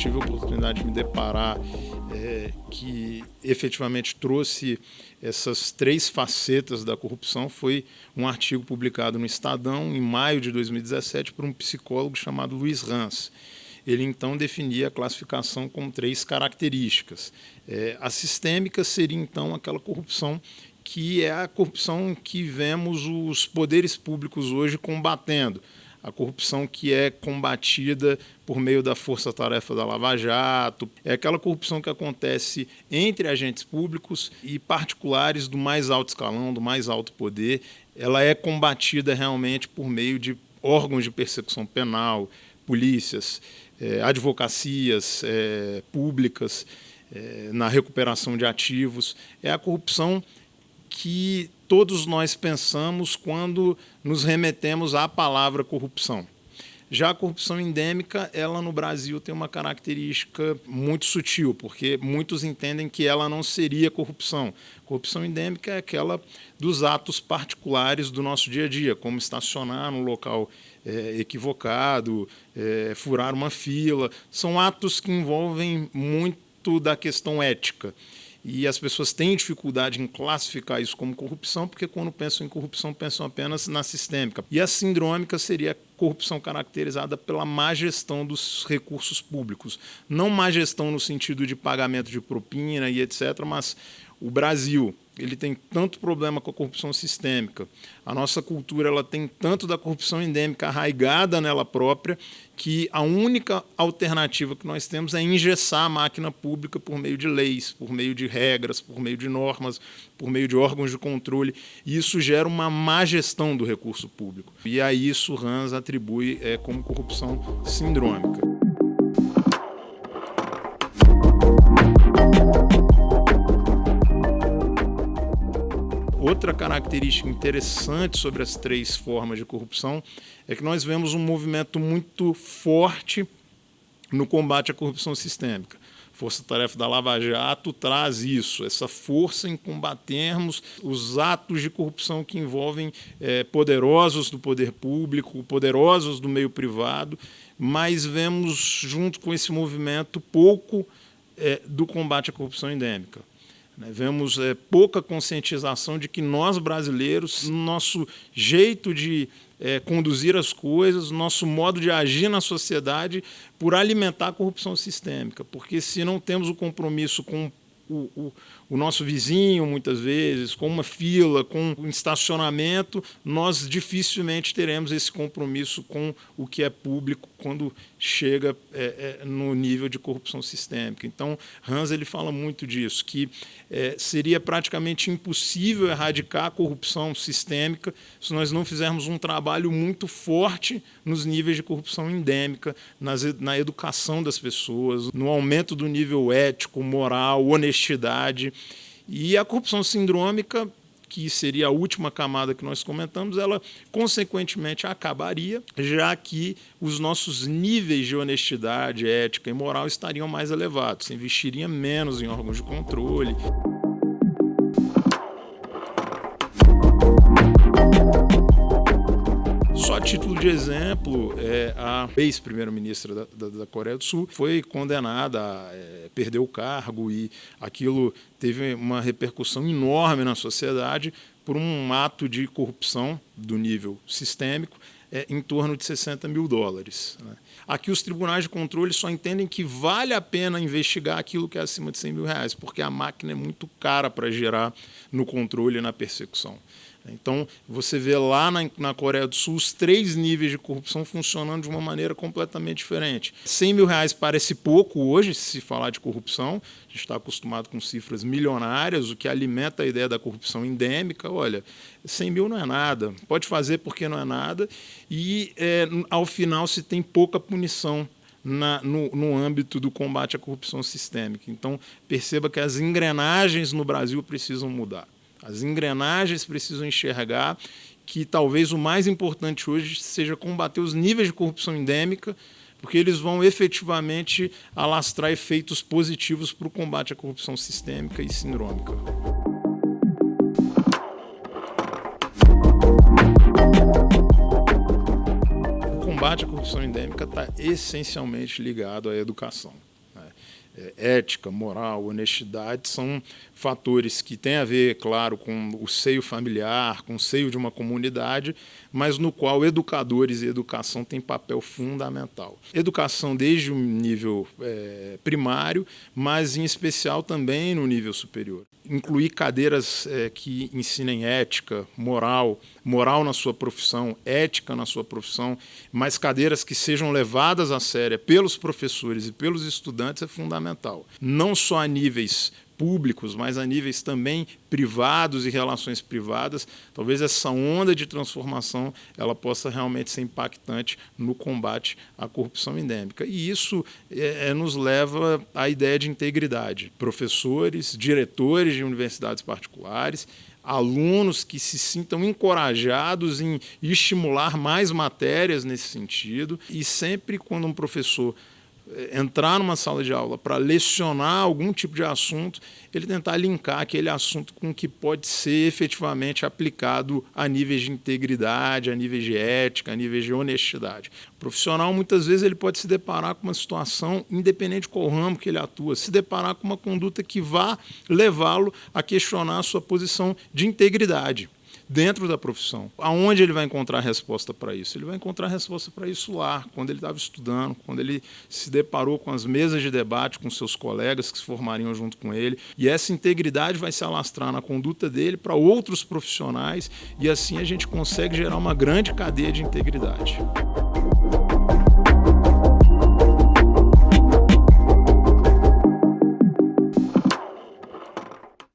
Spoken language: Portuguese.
tive a oportunidade de me deparar, que efetivamente trouxe essas 3 facetas da corrupção, foi um artigo publicado no Estadão em maio de 2017 por um psicólogo chamado Luiz Rans. Ele então definia a classificação com 3 características. A sistêmica seria então aquela corrupção que é a corrupção que vemos os poderes públicos hoje combatendo. A corrupção que é combatida por meio da força-tarefa da Lava Jato, é aquela corrupção que acontece entre agentes públicos e particulares do mais alto escalão, do mais alto poder. Ela é combatida realmente por meio de órgãos de persecução penal, polícias, advocacias públicas, na recuperação de ativos. É a corrupção que todos nós pensamos quando nos remetemos à palavra corrupção. Já a corrupção endêmica, ela no Brasil tem uma característica muito sutil, porque muitos entendem que ela não seria corrupção. Corrupção endêmica é aquela dos atos particulares do nosso dia a dia, como estacionar no local equivocado, furar uma fila. São atos que envolvem muito da questão ética. E as pessoas têm dificuldade em classificar isso como corrupção, porque quando pensam em corrupção, pensam apenas na sistêmica. E a sindrômica seria a corrupção caracterizada pela má gestão dos recursos públicos. Não má gestão no sentido de pagamento de propina e etc., mas o Brasil, ele tem tanto problema com a corrupção sistêmica, a nossa cultura ela tem tanto da corrupção endêmica arraigada nela própria, que a única alternativa que nós temos é engessar a máquina pública por meio de leis, por meio de regras, por meio de normas, por meio de órgãos de controle, e isso gera uma má gestão do recurso público. E a isso Rans atribui como corrupção sindrômica. Outra característica interessante sobre as 3 formas de corrupção é que nós vemos um movimento muito forte no combate à corrupção sistêmica. A Força-Tarefa da Lava Jato traz isso, essa força em combatermos os atos de corrupção que envolvem poderosos do poder público, poderosos do meio privado, mas vemos, junto com esse movimento, pouco do combate à corrupção endêmica. Vemos pouca conscientização de que nós, brasileiros, nosso jeito de conduzir as coisas, nosso modo de agir na sociedade, por alimentar a corrupção sistêmica. Porque se não temos o compromisso com o nosso vizinho, muitas vezes, com uma fila, com um estacionamento, nós dificilmente teremos esse compromisso com o que é público quando chega no nível de corrupção sistêmica. Então, Rans ele fala muito disso, que seria praticamente impossível erradicar a corrupção sistêmica se nós não fizermos um trabalho muito forte nos níveis de corrupção endêmica, na educação das pessoas, no aumento do nível ético, moral, honestidade. E a corrupção sindrômica, que seria a última camada que nós comentamos, ela consequentemente acabaria, já que os nossos níveis de honestidade, ética e moral estariam mais elevados, se investiria menos em órgãos de controle. Só a título de exemplo, a ex-primeira-ministra da Coreia do Sul foi condenada a perder o cargo, e aquilo teve uma repercussão enorme na sociedade por um ato de corrupção do nível sistêmico em torno de $60 mil. Aqui os tribunais de controle só entendem que vale a pena investigar aquilo que é acima de R$100 mil, porque a máquina é muito cara para gerar no controle e na persecução. Então, você vê lá na Coreia do Sul os 3 níveis de corrupção funcionando de uma maneira completamente diferente. R$100 mil parece pouco hoje, se falar de corrupção. A gente está acostumado com cifras milionárias, o que alimenta a ideia da corrupção endêmica. Olha, 100 mil não é nada, pode fazer porque não é nada, e ao final se tem pouca punição no âmbito do combate à corrupção sistêmica. Então, perceba que as engrenagens no Brasil precisam mudar. As engrenagens precisam enxergar que talvez o mais importante hoje seja combater os níveis de corrupção endêmica, porque eles vão efetivamente alastrar efeitos positivos para o combate à corrupção sistêmica e sindrômica. O combate à corrupção endêmica está essencialmente ligado à educação. ética, moral, honestidade, são fatores que têm a ver, claro, com o seio familiar, com o seio de uma comunidade, mas no qual educadores e educação têm papel fundamental. Educação desde o nível primário, mas em especial também no nível superior. Incluir cadeiras que ensinem ética, moral na sua profissão, ética na sua profissão, mas cadeiras que sejam levadas a sério pelos professores e pelos estudantes é fundamental. Não só a níveis públicos, mas a níveis também privados e relações privadas. Talvez essa onda de transformação ela possa realmente ser impactante no combate à corrupção endêmica. E isso nos leva à ideia de integridade. Professores, diretores de universidades particulares, alunos que se sintam encorajados em estimular mais matérias nesse sentido, e sempre quando um professor entrar numa sala de aula para lecionar algum tipo de assunto, ele tentar linkar aquele assunto com o que pode ser efetivamente aplicado a níveis de integridade, a níveis de ética, a níveis de honestidade. O profissional, muitas vezes, ele pode se deparar com uma situação, independente de qual ramo que ele atua, se deparar com uma conduta que vá levá-lo a questionar a sua posição de integridade dentro da profissão. Aonde ele vai encontrar resposta para isso? Ele vai encontrar resposta para isso lá, quando ele estava estudando, quando ele se deparou com as mesas de debate com seus colegas que se formariam junto com ele, e essa integridade vai se alastrar na conduta dele para outros profissionais, e assim a gente consegue gerar uma grande cadeia de integridade.